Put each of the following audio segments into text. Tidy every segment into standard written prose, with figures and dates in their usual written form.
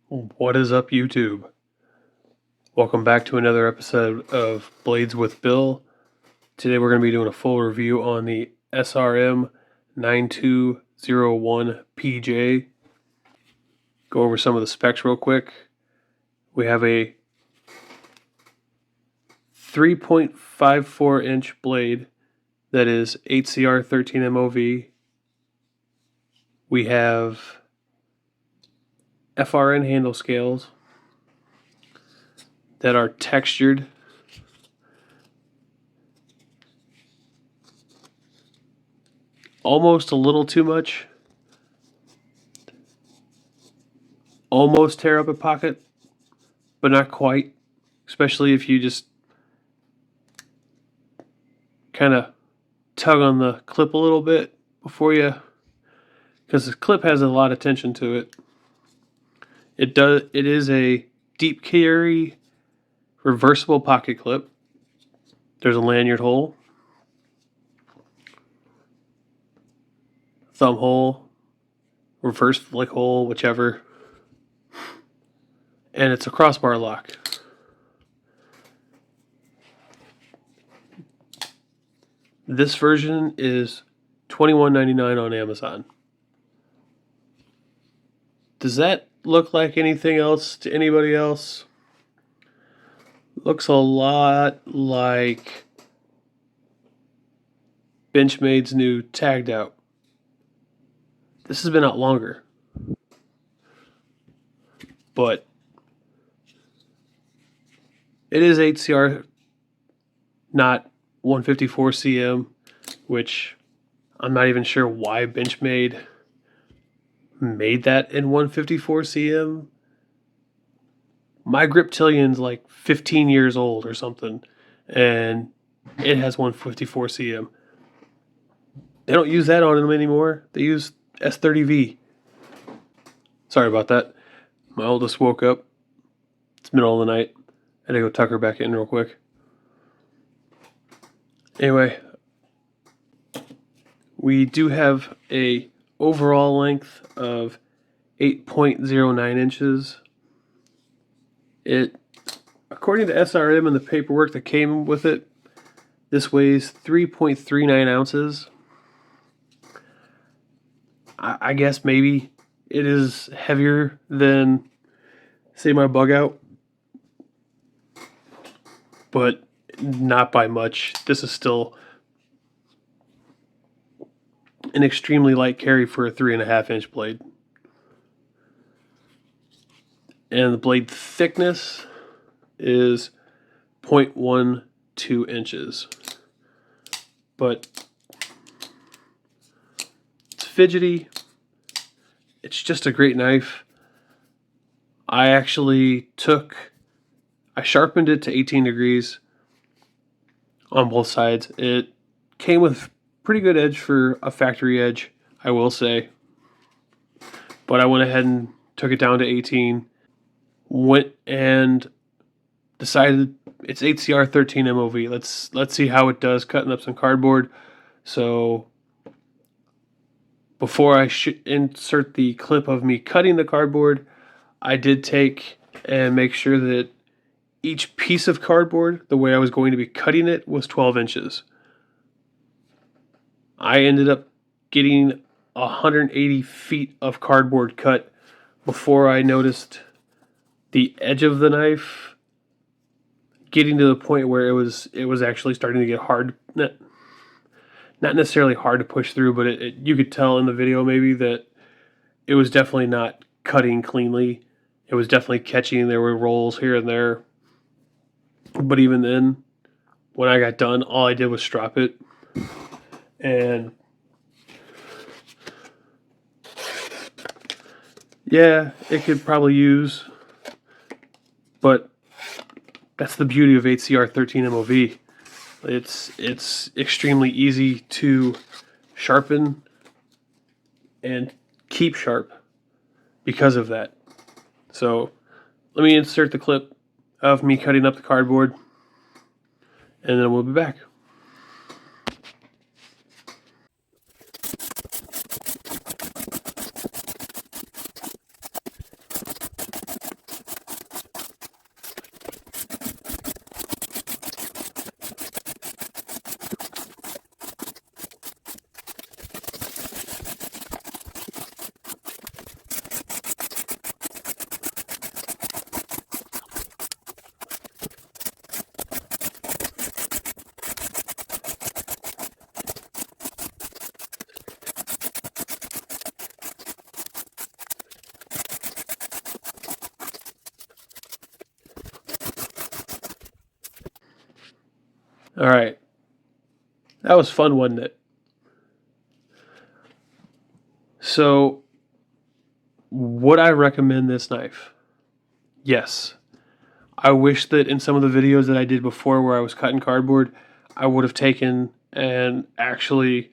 What is up, YouTube? Welcome back to another episode of Blades with Bill. Today we're going to be doing a full review on the SRM 9201 PJ. Go over some of the specs real quick. We have a 3.54 inch blade that is 8CR 13 MOV. We have FRN handle scales that are textured. Almost a little too much. Almost tear up a pocket, but not quite. Especially if you just kind of tug on the clip a little bit before you, because the clip has a lot of tension to it. It is a deep carry reversible pocket clip. There's a lanyard hole, thumb hole, reverse flick hole, whichever, and it's a crossbar lock. This version is $21.99 on Amazon. Does that look like anything else to anybody else? Looks a lot like Benchmade's new Taggedout. This has been out longer, but it is 8CR, not 154 cm, which I'm not even sure why Benchmade made that in 154 cm. My Griptillion's like 15 years old or something, and it has 154 cm. They don't use that on them anymore. They use S30V. Sorry about that. My oldest woke up. It's middle of the night. I had to go tuck her back in real quick. Anyway, we do have a overall length of 8.09 inches. It, according to SRM and the paperwork that came with it, this weighs 3.39 ounces. I guess maybe it is heavier than, say, my bug out, but not by much. This is still an extremely light carry for a 3.5 inch blade. And the blade thickness is 0.12 inches. But it's fidgety. It's just a great knife. I sharpened it to 18 degrees on both sides. It came with pretty good edge for a factory edge, I will say. But I went ahead and took it down to 18. Went and decided it's 8CR 13 MOV. Let's see how it does cutting up some cardboard. So before I insert the clip of me cutting the cardboard, I did take and make sure that each piece of cardboard, the way I was going to be cutting it, was 12 inches. I ended up getting 180 feet of cardboard cut before I noticed the edge of the knife getting to the point where it was actually starting to get hard. Not necessarily hard to push through, but you could tell in the video maybe that it was definitely not cutting cleanly. It was definitely catching. There were rolls here and there. But even then, when I got done, all I did was strop it. And yeah, it could probably use, but that's the beauty of 8CR 13 MOV. It's extremely easy to sharpen and keep sharp because of that. So let me insert the clip of me cutting up the cardboard, and then we'll be back. All right. That was fun, wasn't it? So, would I recommend this knife? Yes. I wish that in some of the videos that I did before where I was cutting cardboard, I would have taken and actually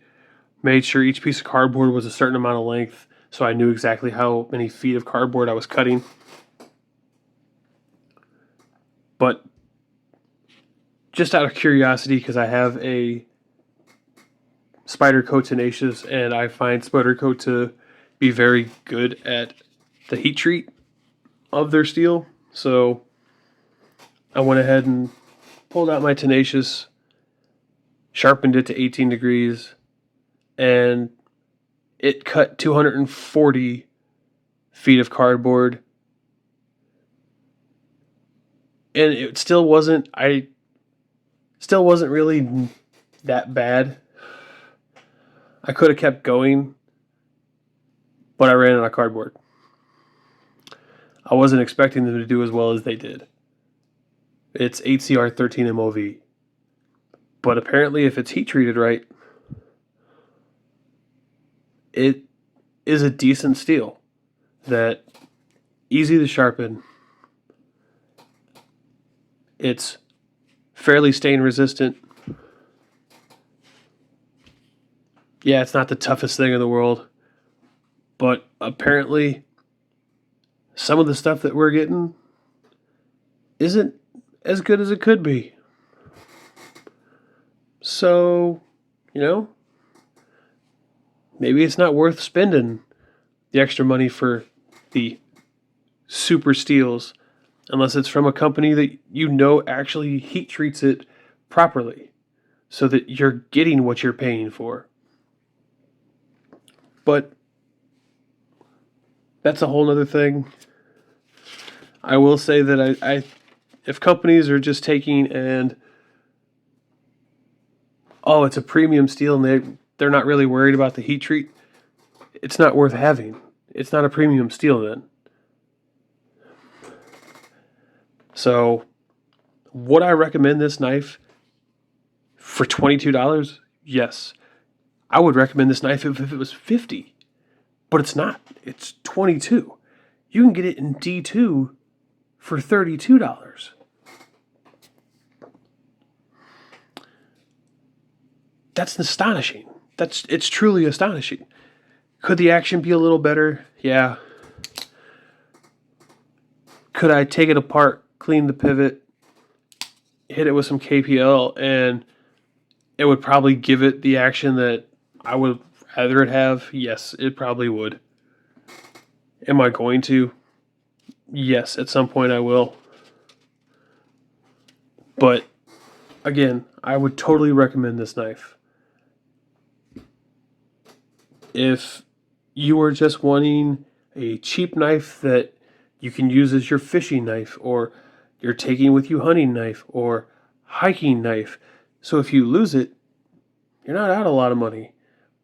made sure each piece of cardboard was a certain amount of length so I knew exactly how many feet of cardboard I was cutting. But just out of curiosity, because I have a Spyderco Tenacious and I find Spyderco to be very good at the heat treat of their steel, so I went ahead and pulled out my Tenacious, sharpened it to 18 degrees, and it cut 240 feet of cardboard. And it still wasn't really that bad. I could have kept going, but I ran out of cardboard. I wasn't expecting them to do as well as they did. It's 8CR 13 MOV. But apparently if it's heat treated right, it is a decent steel that easy to sharpen. It's fairly stain resistant. Yeah, it's not the toughest thing in the world, but apparently some of the stuff that we're getting isn't as good as it could be. So, maybe it's not worth spending the extra money for the super steels unless it's from a company that actually heat treats it properly so that you're getting what you're paying for. But that's a whole other thing. I will say that if companies are just taking and it's a premium steel and they're not really worried about the heat treat, it's not worth having. It's not a premium steel then. So, would I recommend this knife for $22? Yes. I would recommend this knife if it was $50, but it's not. It's $22. You can get it in D2 for $32. That's astonishing. It's truly astonishing. Could the action be a little better? Yeah. Could I take it apart, clean the pivot, hit it with some KPL, and it would probably give it the action that I would rather it have? Yes, it probably would. Am I going to? Yes, at some point I will. But again, I would totally recommend this knife. If you are just wanting a cheap knife that you can use as your fishing knife, or you're taking with you hunting knife, or hiking knife, so if you lose it, you're not out a lot of money,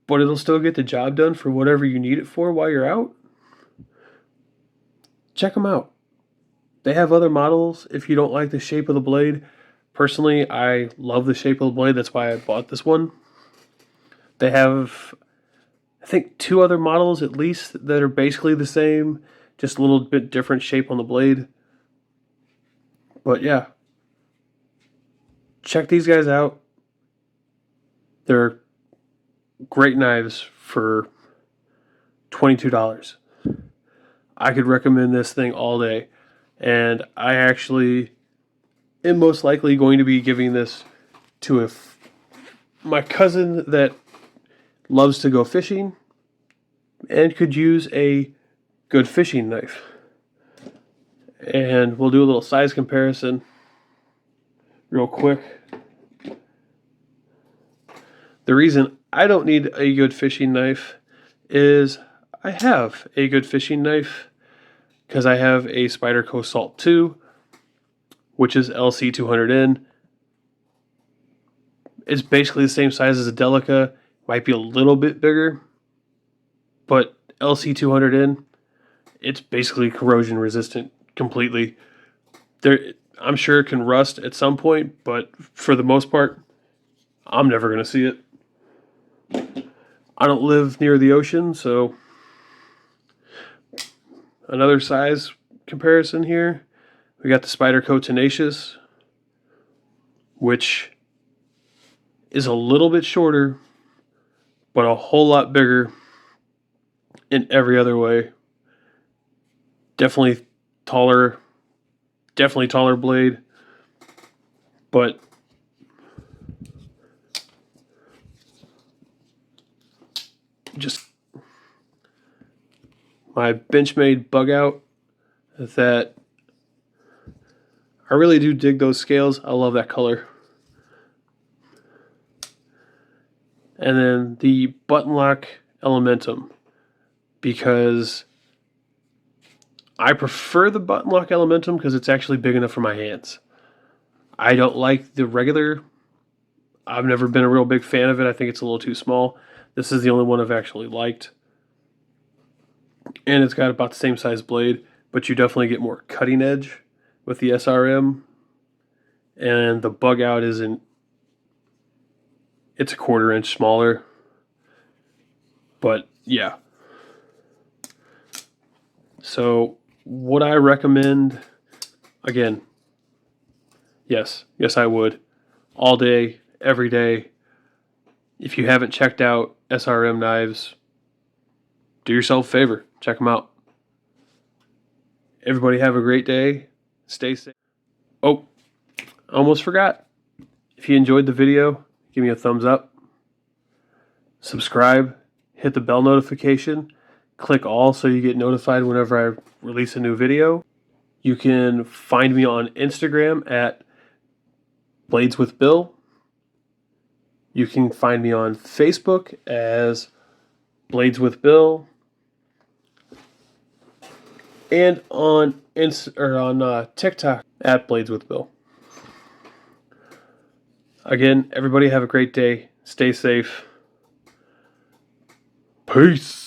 but it'll still get the job done for whatever you need it for while you're out, check them out. They have other models if you don't like the shape of the blade. Personally, I love the shape of the blade. That's why I bought this one. They have, I think, 2 other models at least that are basically the same, just a little bit different shape on the blade. But yeah, check these guys out. They're great knives for $22. I could recommend this thing all day. And I actually am most likely going to be giving this to my cousin that loves to go fishing and could use a good fishing knife. And we'll do a little size comparison real quick. The reason I don't need a good fishing knife is I have a good fishing knife because I have a Spyderco Salt 2, which is LC200N. It's basically the same size as a Delica, might be a little bit bigger, but LC200N, it's basically corrosion resistant completely. I'm sure it can rust at some point, but for the most part, I'm never going to see it. I don't live near the ocean, so another size comparison here. We got the Spyderco Tenacious, which is a little bit shorter, but a whole lot bigger in every other way. Definitely taller blade, but just my Benchmade bug out, that I really do dig those scales. I love that color. And then the button lock Elementum, because I prefer the button lock Elementum because it's actually big enough for my hands. I don't like the regular. I've never been a real big fan of it. I think it's a little too small. This is the only one I've actually liked. And it's got about the same size blade, but you definitely get more cutting edge with the SRM. And the bug out isn't, it's a 1/4 inch smaller. But yeah. So would I recommend, again, yes, I would. All day, every day. If you haven't checked out SRM knives, do yourself a favor. Check them out. Everybody have a great day. Stay safe. Oh, I almost forgot. If you enjoyed the video, give me a thumbs up. Subscribe. Hit the bell notification. Click all so you get notified whenever I release a new video. You can find me on Instagram at Blades with Bill. You can find me on Facebook as Blades with Bill, and on TikTok at Blades with Bill. Again, everybody have a great day. Stay safe. Peace.